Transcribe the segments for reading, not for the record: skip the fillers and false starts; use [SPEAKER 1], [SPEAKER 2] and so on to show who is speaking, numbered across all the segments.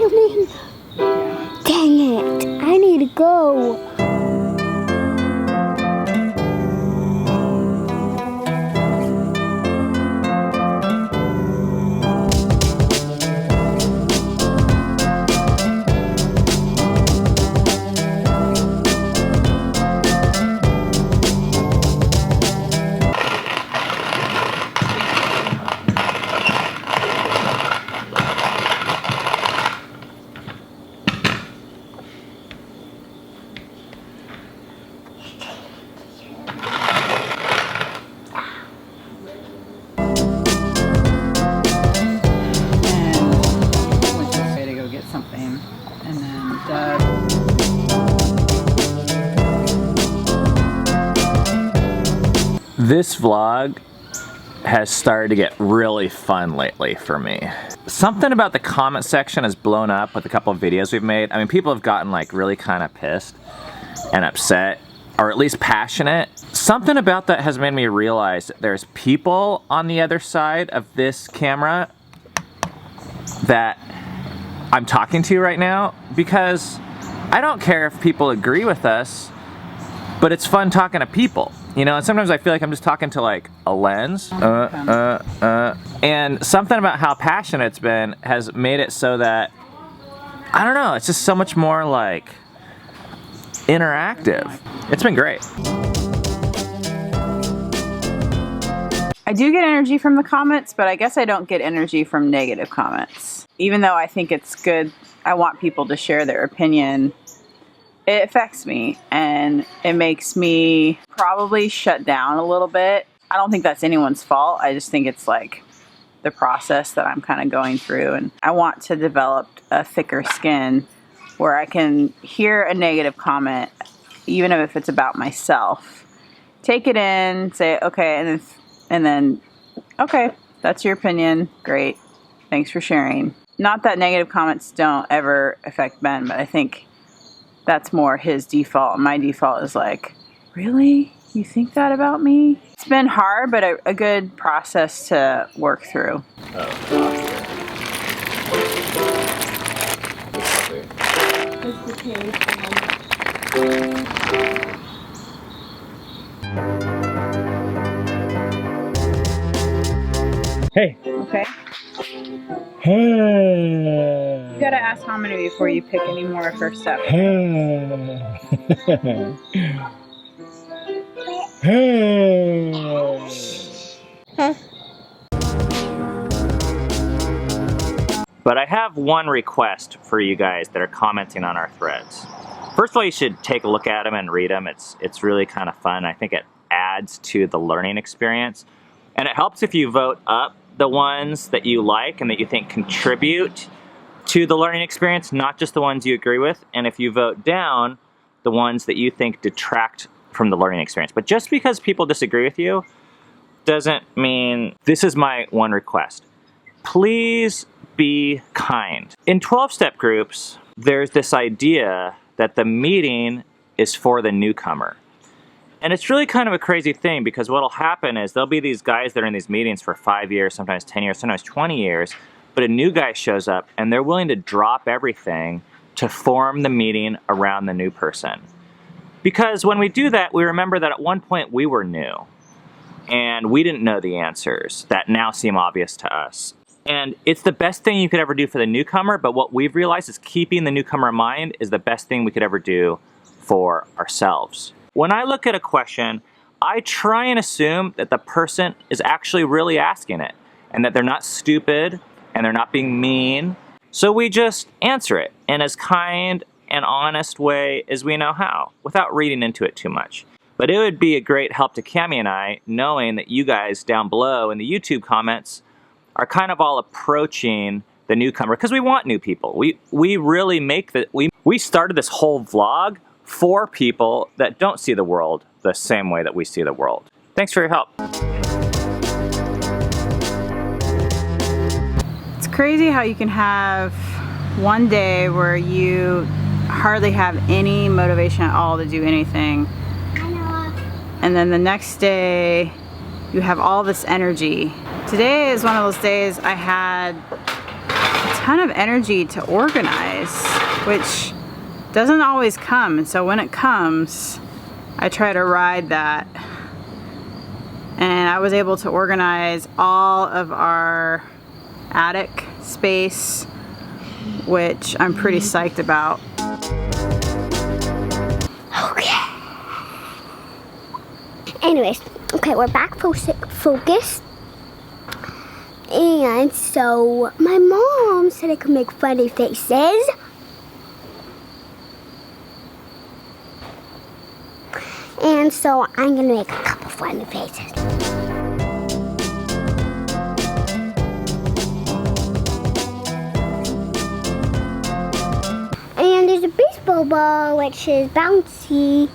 [SPEAKER 1] filming? Dang it, I need to go.
[SPEAKER 2] This vlog has started to get really fun lately for me. Something about the comment section has blown up with a couple of videos we've made. I mean, people have gotten like really kind of pissed and upset, or at least passionate. Something about that has made me realize that there's people on the other side of this camera that I'm talking to right now, because I don't care if people agree with us, but it's fun talking to people. You know, and sometimes I feel like I'm just talking to like a lens. And something about how passionate it's been has made it so that, I don't know, it's just so much more like interactive. It's been great.
[SPEAKER 3] I do get energy from the comments, but I guess I don't get energy from negative comments. Even though I think it's good, I want people to share their opinion. It affects me, and it makes me probably shut down a little bit. I don't think that's anyone's fault. I just think it's like the process that I'm kind of going through, and I want to develop a thicker skin where I can hear a negative comment, even if it's about myself, take it in, say, okay, and then, okay, that's your opinion, great, thanks for sharing. Not that negative comments don't ever affect Ben, but I think that's more his default. My default is like, really? You think that about me? It's been hard, but a good process to work through.
[SPEAKER 2] Hey.
[SPEAKER 3] Okay. You gotta ask how many before you pick any more first step.
[SPEAKER 2] But I have one request for you guys that are commenting on our threads. First of all, you should take a look at them and read them. It's really kind of fun. I think it adds to the learning experience. And it helps if you vote up the ones that you like and that you think contribute to the learning experience, not just the ones you agree with. And if you vote down the ones that you think detract from the learning experience. But just because people disagree with you doesn't mean. This is my one request. Please be kind. In 12-step groups, there's this idea that the meeting is for the newcomer. And it's really kind of a crazy thing, because what'll happen is there'll be these guys that are in these meetings for 5 years, sometimes 10 years, sometimes 20 years, but a new guy shows up and they're willing to drop everything to form the meeting around the new person. Because when we do that, we remember that at one point we were new and we didn't know the answers that now seem obvious to us. And it's the best thing you could ever do for the newcomer, but what we've realized is keeping the newcomer in mind is the best thing we could ever do for ourselves. When I look at a question, I try and assume that the person is actually really asking it, and that they're not stupid, and they're not being mean. So we just answer it in as kind and honest way as we know how, without reading into it too much. But it would be a great help to Cami and I, knowing that you guys down below in the YouTube comments are kind of all approaching the newcomer, because we want new people. We really make we started this whole vlog for people that don't see the world the same way that we see the world. Thanks for your help.
[SPEAKER 3] It's crazy how you can have one day where you hardly have any motivation at all to do anything, and then the next day you have all this energy. Today is one of those days I had a ton of energy to organize, which doesn't always come. And so when it comes, I try to ride that. And I was able to organize all of our attic space, which I'm pretty psyched about.
[SPEAKER 1] Okay. Anyways, okay, we're back focused. And so my mom said I could make funny faces. And so I'm gonna make a couple funny faces. And there's a baseball ball which is bouncy.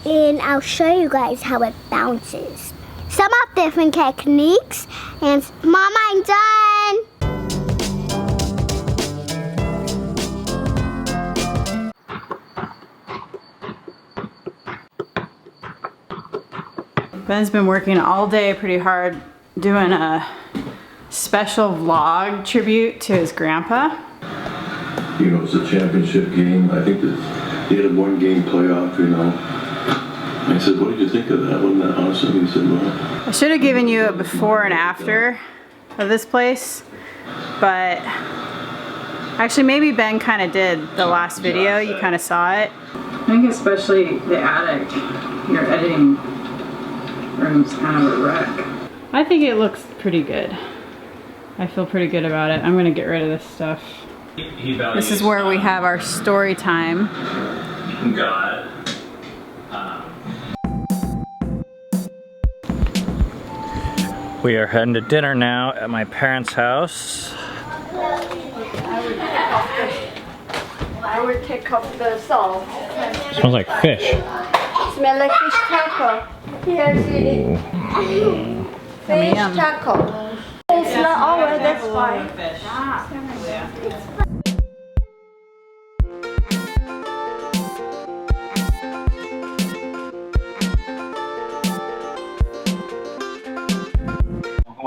[SPEAKER 1] And I'll show you guys how it bounces. Some of different techniques. And Mama, I'm done.
[SPEAKER 3] Ben's been working all day pretty hard doing a special vlog tribute to his grandpa.
[SPEAKER 4] You know, it's a championship game. I think that they had a one-game playoff, you know. I said, what did you think of that? Wasn't that awesome? He said, well.
[SPEAKER 3] I should have given you a before and after of this place, but actually maybe Ben kind of did the last video. You kind of saw it. I think especially the attic, your editing room's kind of a wreck. I think it looks pretty good. I feel pretty good about it. I'm gonna get rid of this stuff. This is where we have our story time.
[SPEAKER 2] God. We are heading to dinner now at my parents' house.
[SPEAKER 5] I would take off the salt.
[SPEAKER 2] Smells like fish.
[SPEAKER 5] Smell like fish taco. Here's the fish
[SPEAKER 3] Yum.
[SPEAKER 5] taco. It's not always, that's fine.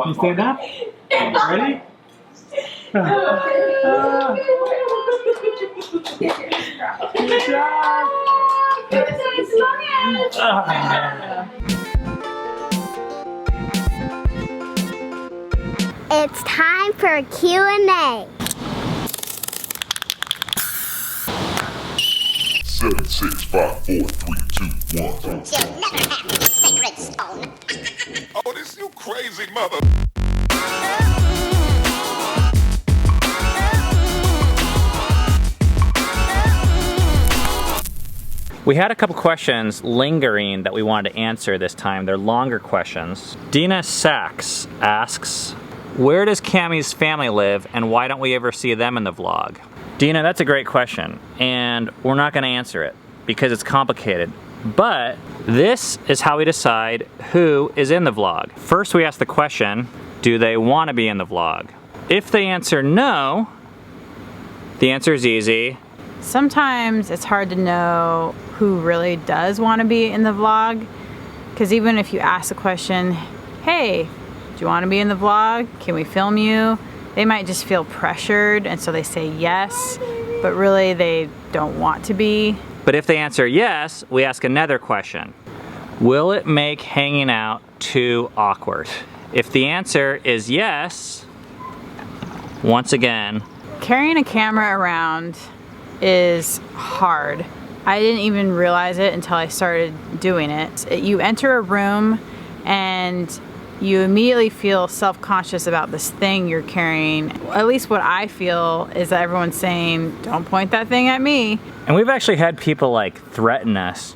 [SPEAKER 6] You stand up? Ready? Good job!
[SPEAKER 1] It's time for a Q&A.
[SPEAKER 7] 7, 6, 5, 4, 3, 2, 1.
[SPEAKER 8] You'll never have the sacred stone.
[SPEAKER 7] Oh, this you crazy mother.
[SPEAKER 2] We had a couple questions lingering that we wanted to answer this time. They're longer questions. Dina Sachs asks, where does Cammie's family live and why don't we ever see them in the vlog? Dina, that's a great question and we're not gonna answer it because it's complicated. But this is how we decide who is in the vlog. First we ask the question, do they want to be in the vlog? If they answer no, the answer is easy.
[SPEAKER 3] Sometimes it's hard to know who really does want to be in the vlog, because even if you ask the question, hey, do you want to be in the vlog? Can we film you? They might just feel pressured and so they say yes, but really they don't want to be.
[SPEAKER 2] But if they answer yes, we ask another question. Will it make hanging out too awkward? If the answer is yes, once again,
[SPEAKER 3] carrying a camera around is hard. I didn't even realize it until I started doing it. You enter a room and you immediately feel self-conscious about this thing you're carrying. At least what I feel is that everyone's saying, don't point that thing at me.
[SPEAKER 2] and we've actually had people like threaten us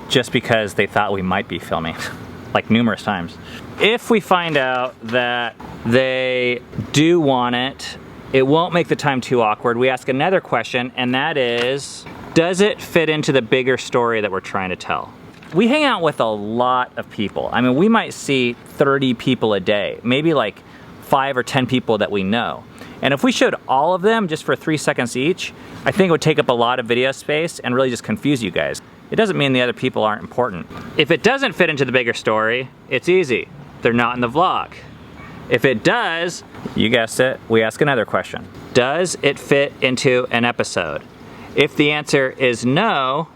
[SPEAKER 2] just because they thought we might be filming, like numerous times. If we find out that they do want it, it won't make the time too awkward. We ask another question, and that is, does it fit into the bigger story that we're trying to tell? We hang out with a lot of people. I mean, we might see 30 people a day, maybe like 5 or 10 people that we know. And if we showed all of them just for 3 seconds each, I think it would take up a lot of video space and really just confuse you guys. It doesn't mean the other people aren't important. If it doesn't fit into the bigger story, it's easy. They're not in the vlog. If it does, you guessed it, we ask another question. Does it fit into an episode? If the answer is no,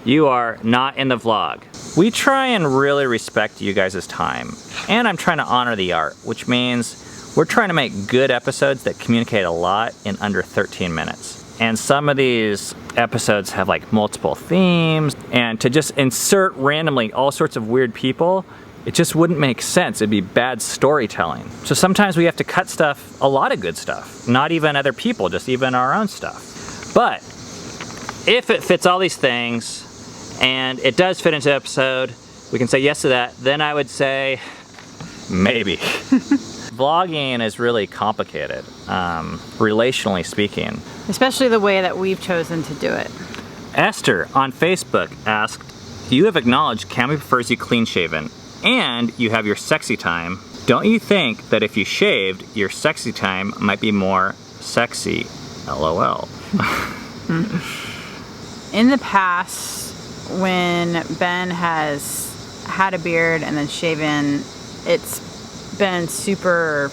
[SPEAKER 2] you are not in the vlog. We try and really respect you guys' time, and I'm trying to honor the art, which means we're trying to make good episodes that communicate a lot in under 13 minutes. And some of these episodes have like multiple themes, and to just insert randomly all sorts of weird people, it just wouldn't make sense. It'd be bad storytelling. So sometimes we have to cut stuff, a lot of good stuff, not even other people, just even our own stuff. But if it fits all these things and it does fit into the episode, we can say yes to that, then I would say maybe. Vlogging is really complicated, relationally speaking.
[SPEAKER 3] Especially the way that we've chosen to do it.
[SPEAKER 2] Esther on Facebook asked, you have acknowledged Cammy prefers you clean shaven and you have your sexy time. Don't you think that if you shaved, your sexy time might be more sexy? LOL.
[SPEAKER 3] In the past, when Ben has had a beard and then shaven, it's been super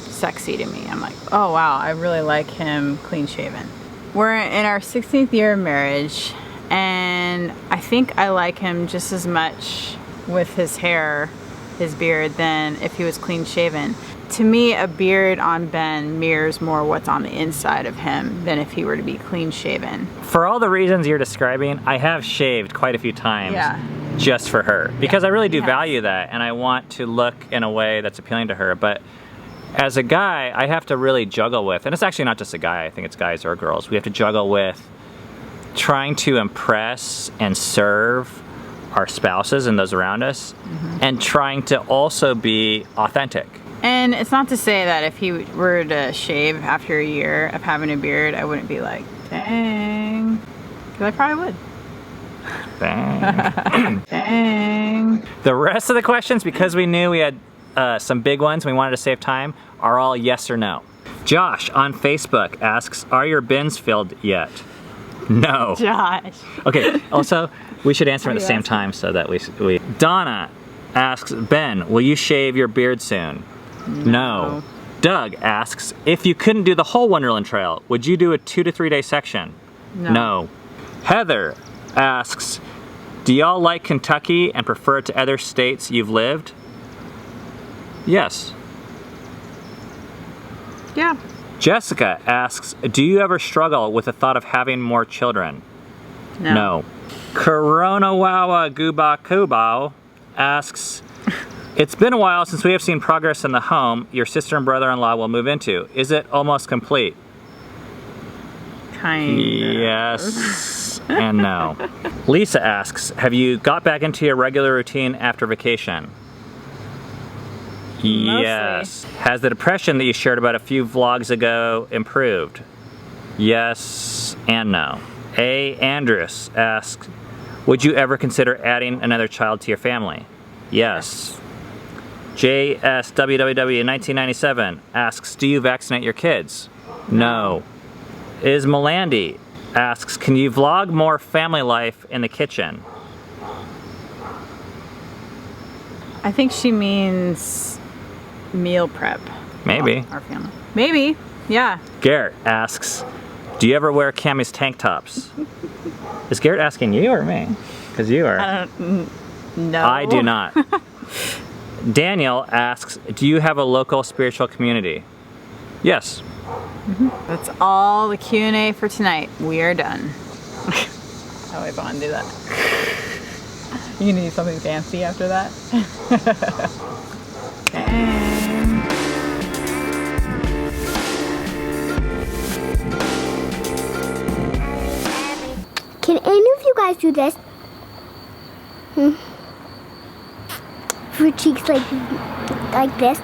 [SPEAKER 3] sexy to me. I'm like, oh wow, I really like him clean shaven. We're in our 16th year of marriage, and I think I like him just as much with his hair, his beard, than if he was clean shaven. To me, a beard on Ben mirrors more what's on the inside of him than if he were to be clean shaven.
[SPEAKER 2] For all the reasons you're describing, I have shaved quite a few times.
[SPEAKER 3] Yeah.
[SPEAKER 2] Just for her, because I really do
[SPEAKER 3] Yeah.
[SPEAKER 2] value that, and I want to look in a way that's appealing to her. But as a guy, I have to really juggle with, and it's actually not just a guy, I think it's guys or girls, we have to juggle with trying to impress and serve our spouses and those around us, and trying to also be authentic.
[SPEAKER 3] And it's not to say that if he were to shave after a year of having a beard, I wouldn't be like, dang, because I probably would.
[SPEAKER 2] Dang.
[SPEAKER 3] Dang.
[SPEAKER 2] The rest of the questions, because we knew we had some big ones and we wanted to save time, are all yes or no. Josh on Facebook asks, are your bins filled yet? No.
[SPEAKER 3] Josh.
[SPEAKER 2] Okay, also, we should answer at the same time so that we... Donna asks, Ben, will you shave your beard soon? No. Doug asks, if you couldn't do the whole Wonderland Trail, would you do a 2 to 3 day section? No. Heather asks, do y'all like Kentucky and prefer it to other states you've lived? Yes.
[SPEAKER 3] Yeah.
[SPEAKER 2] Jessica asks, do you ever struggle with the thought of having more children? No. Coronawawa Guba Kubao asks, it's been a while since we have seen progress in the home your sister and brother-in-law will move into. Is it almost complete?
[SPEAKER 3] Kind of.
[SPEAKER 2] Yes and no. Lisa asks, have you got back into your regular routine after vacation? Yes. Has the depression that you shared about a few vlogs ago improved? Yes and no. A. Andrews asks, would you ever consider adding another child to your family? Yes. JSWWW1997 asks, do you vaccinate your kids? No. Is Melandy asks, can you vlog more family life in the kitchen?
[SPEAKER 3] I think she means meal prep.
[SPEAKER 2] Maybe.
[SPEAKER 3] Our family. Maybe. Yeah.
[SPEAKER 2] Garrett asks, do you ever wear Cammy's tank tops? Is Garrett asking you or me? Because you are.
[SPEAKER 3] I don't know.
[SPEAKER 2] I do not. Daniel asks, do you have a local spiritual community? Yes.
[SPEAKER 3] That's all the Q&A for tonight. We are done. Oh, wait, Vaughn, do that. You gonna do something fancy after that?
[SPEAKER 1] Can any of you guys do this? For cheeks like this?